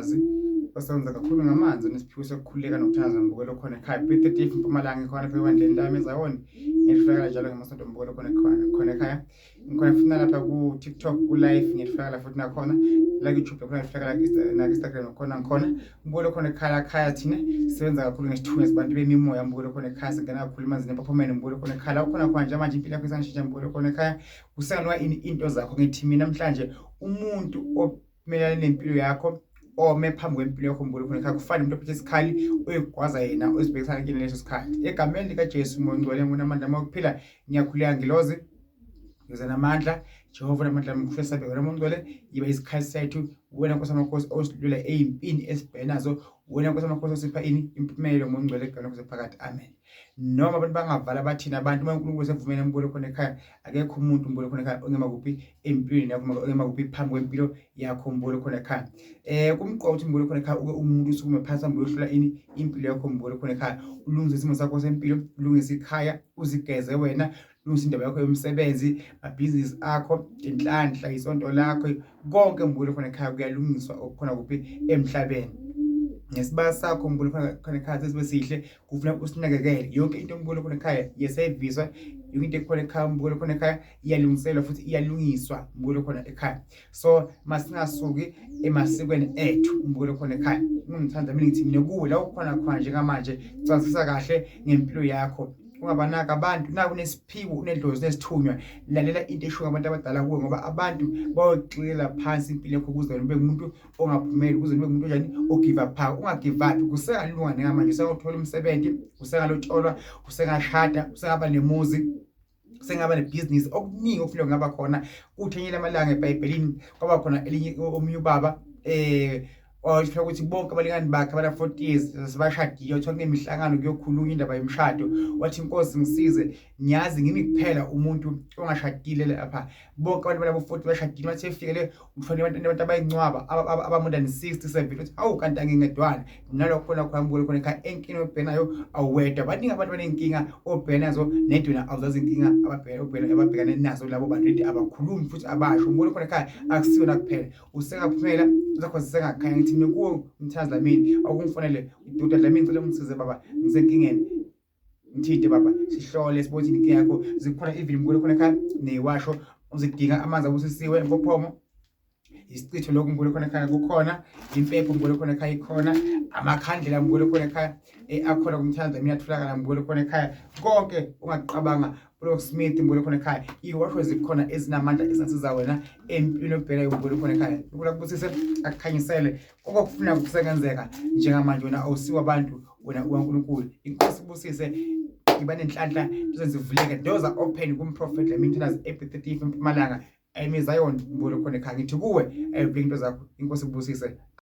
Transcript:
Mthandazi osebenza kakhulu ngamanzi nesiphiwo sokukhuleka nokuthandaza mbukelo khona ekhaya B30 Mpumalanga khona kwendlela lami ezawona ngiyafaka njalo ngemasonto mbukelo khona ekhaya ngikhona futhi lapha ku TikTok ku live ngiyafaka futhi nakhona la YouTube khona ngiyafaka na Instagram khona mbukelo khona ekhaya thina sisebenza kakhulu ngesithunywa sibantu bemimoya mbukelo khona ekhaya singena kakhulu emanzini ephomeni mbukelo khona ekhaya khona manje impilo yakho Isengashitja mbukelo khona ekhaya kusenganwa into zakho ngithi mina namhlanje umuntu omelana nempilo yakho ome phambi kwempilo yakho mbukelo khona ekhaya kufanele umuntu ophethe isikhali uyigwaza yena uzibhekisana kini leso sikhathi egameni likaJesu ngongcwele ngunamandla makuphila ngiyakhuleka ngilozi ngize namandla Jehova namandla mkhufesa wena mongcwele yiba isikhali sethu wena Nkosi amakhosi osidlula ezimpini esibhenazo wena Nkosi amakhosi osipha impumelelo mongcwele egama lakho phakathi amen. Noma abantu bangavala bathina abantu uNkulunkulu sevumela mbukelo khona ekhaya akekho umuntu mbukelo khona ekhaya ongema kuphi empilweni yakho ongema kuphi phambi kwempilo yakho mbukelo khona ekhaya kumqoqo mbukelo khona ekhaya umuntu usukume phansi ambe uyohlula impilo yakho mbukelo khona ekhaya ulungise isimo sakho sempilo ulungise ikhaya uzigeze wena ulungise indaba yakho yomsebenzi amabhizinisi akho inhlanhla isonto lakho konke mbukelo khona ekhaya kuyalungiswa okukhona kuphi emhlabeni ngesibaya sakho mbukelo khona ekhaya sibe sihle kufuneka usinakekele yonke into mbukelo khona ekhaya yeseviswa yonke into ekhona ekhaya mbukelo khona ekhaya iyalungiselwa futhi iyalungiswa mbukelo khona ekhaya so masingasuki emasikweni ethu mbukelo khona ekhaya ngimthanda mina ngithi mina kuwe la ukhona njengamanje cwasisa kahle ngempilo yakho ungabanaka abantu naku nesiphiwo unedlozi nesithunywa lalela into esho ngabantu abadala kuwe ngoba abantu bayoxila phansi impilo yakho ukuze ube umuntu ongaphumeli ukuze ube umuntu njani ogive up ungagive up kusengalunga njengamanje usengothola umsebenzi usengalotsholwa usengashada usengaba nemuzi usengaba nebusiness okuningi okufanele ngaba khona uthenyela amalanga eBhayibhelini kwaba khona elinye omunye ubaba Ofika ukuthi bonke abalingani bakhe abana 40 years sibashadiyo uthola kunemihlangano kuyokhulunywa indaba yomshado wathi inkosi ngisize ngiyazi ngimi kuphela umuntu ongashadile lapha bonke abantu babo 40 bashadile bathe efikele ufanele abantu abayincwaba abamunda 60 70 uthi awu kanti angingedwana nalokho khona khambule khona ekhaya enkini obhenayo awedwa baningi abantu banenkinga obhenazo nedwana awuzazi inkinga ababhekana nazo labo bantu abakhulumi futhi abasho umbone khona ekhaya akusiona kuphela usengaphumela zakho zisengakhaya mina kuwo Dlamini akungifanele Dlamini ngicela ungisize baba ngisenkingeni ngithinte baba sihlole sibothi inkinga yakho zikhona even mbukelo khona ekhaya neyiwasho uzidinga amanzi abusisiwe empophomo isicitho lokho mbukelo khona ekhaya kukhona impepho mbukelo khona ekhaya ikhona amakhandlela mbukelo khona ekhaya akhona kumThanzania atholakala mbukelo khona ekhaya konke ungaqabanga Smith mbukelo khona ekhaya iwasho zikhona ezinamandla esasiza wena empilo obheka mbukelo khona ekhaya ukula kubusise akukhanyisele okufuna ukusebenzeka njengamanje wena awusiwa abantu wena uNkulunkulu inkosi ibusise iba nenhlanhla zenzivuleke doors are open kumprofet Mthandazi B30 Mpumalanga ayimiza yona mbukelo khona ekhaya ngithi kuwe ayibheka into zakho inkosi ibusise.